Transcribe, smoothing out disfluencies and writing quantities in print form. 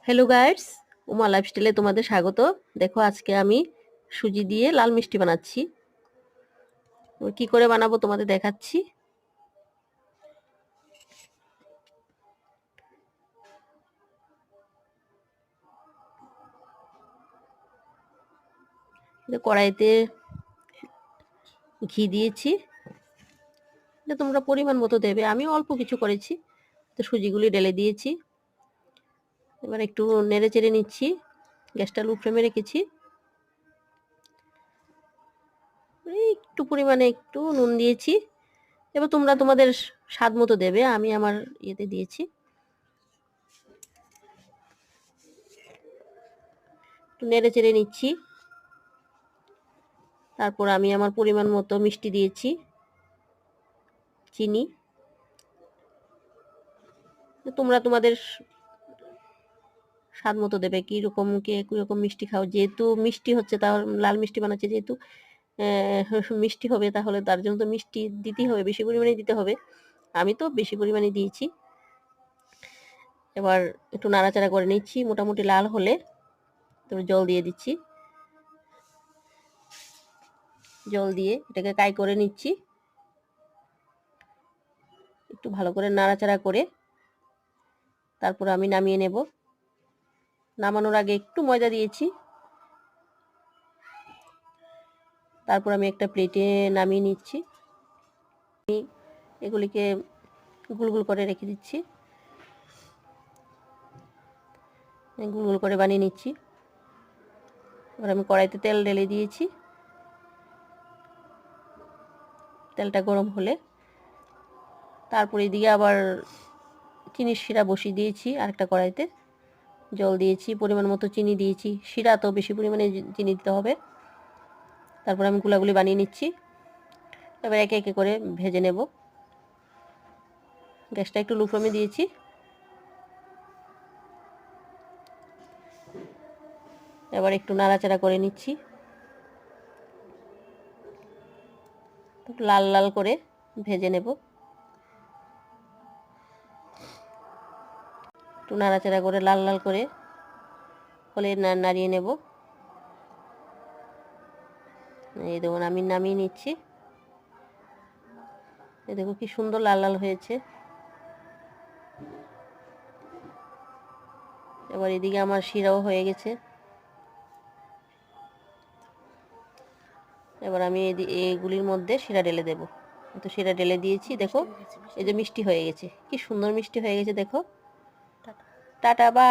Hello guys, Uma লাইফস্টাইলে তোমাদের স্বাগত। দেখো আজকে আমি সুজি দিয়ে লাল মিষ্টি বানাচ্ছি। কি করে বানাবো তোমাদের দেখাচ্ছি। কড়াইতে ঘি দিয়েছি, এটা তোমরা পরিমাণ মতো দেবে। আমি অল্প কিছু করেছি, তো সুজিগুলি ঢেলে দিয়েছি। এবার একটু নেড়ে চেড়ে নিচ্ছি, গ্যাসটা লো ফ্লেমে রেখেছি। একটু পরিমাণে একটু নুন দিয়েছি, এবার তোমরা তোমাদের স্বাদ মতো দেবে। আমি আমার ইয়েতে দিয়েছি। একটু নেড়ে চেড়ে নিচ্ছি। তারপর আমি আমার পরিমাণ মতো মিষ্টি দিয়েছি, চিনি। তোমরা তোমাদের স্বাদ মতো দেবে, কীরকম কে কীরকম মিষ্টি খাও। যেহেতু মিষ্টি হচ্ছে, তাহলে লাল মিষ্টি বানাচ্ছে, যেহেতু মিষ্টি হবে, তাহলে তার জন্য তো মিষ্টি দিতেই হবে, বেশি পরিমাণে দিতে হবে। আমি তো বেশি পরিমাণে দিয়েছি। এবার একটু নাড়াচাড়া করে নিচ্ছি। মোটামুটি লাল হলে তারপর জল দিয়ে দিচ্ছি। জল দিয়ে এটাকে কাই করে নিচ্ছি। একটু ভালো করে নাড়াচাড়া করে তারপর আমি নামিয়ে নেব। নামানোর আগে একটু ময়দা দিয়েছি। তারপর আমি একটা প্লেটে নামিয়ে নিচ্ছি। এগুলিকে গোল গোল করে রেখে দিচ্ছি, গোল গোল করে বানিয়ে নিচ্ছি। এবার আমি কড়াইতে তেল ঢেলে দিয়েছি। তেলটা গরম হলে তারপর এদিকে আবার চিনির শিরা বসিয়ে দিয়েছি আরেকটা কড়াইতে। জল দিয়েছি, পরিমাণ মতো চিনি দিয়েছি। শিরা তো বেশি পরিমাণে চিনি দিতে হবে। তারপর আমি গুলাগুলি বানিয়ে নিচ্ছি। এবার একে একে করে ভেজে নেব। গ্যাসটা একটু লো ফ্লেমে দিয়েছি। এবার একটু নাড়াচাড়া করে নিচ্ছি, লাল লাল করে ভেজে নেব। একটু নাড়াচাড়া করে লাল লাল করে হলে নাড়িয়ে নেব। এই দেখুন আমি নামিয়ে নিচ্ছি। এই দেখো কি সুন্দর লাল লাল হয়েছে। এবার এদিকে আমার শিরাও হয়ে গেছে। এবার আমি এগুলির মধ্যে শিরা ঢেলে দেব। তো শিরা ঢেলে দিয়েছি। দেখো এই যে মিষ্টি হয়ে গেছে, কি সুন্দর মিষ্টি হয়ে গেছে। দেখো, টাটা বা।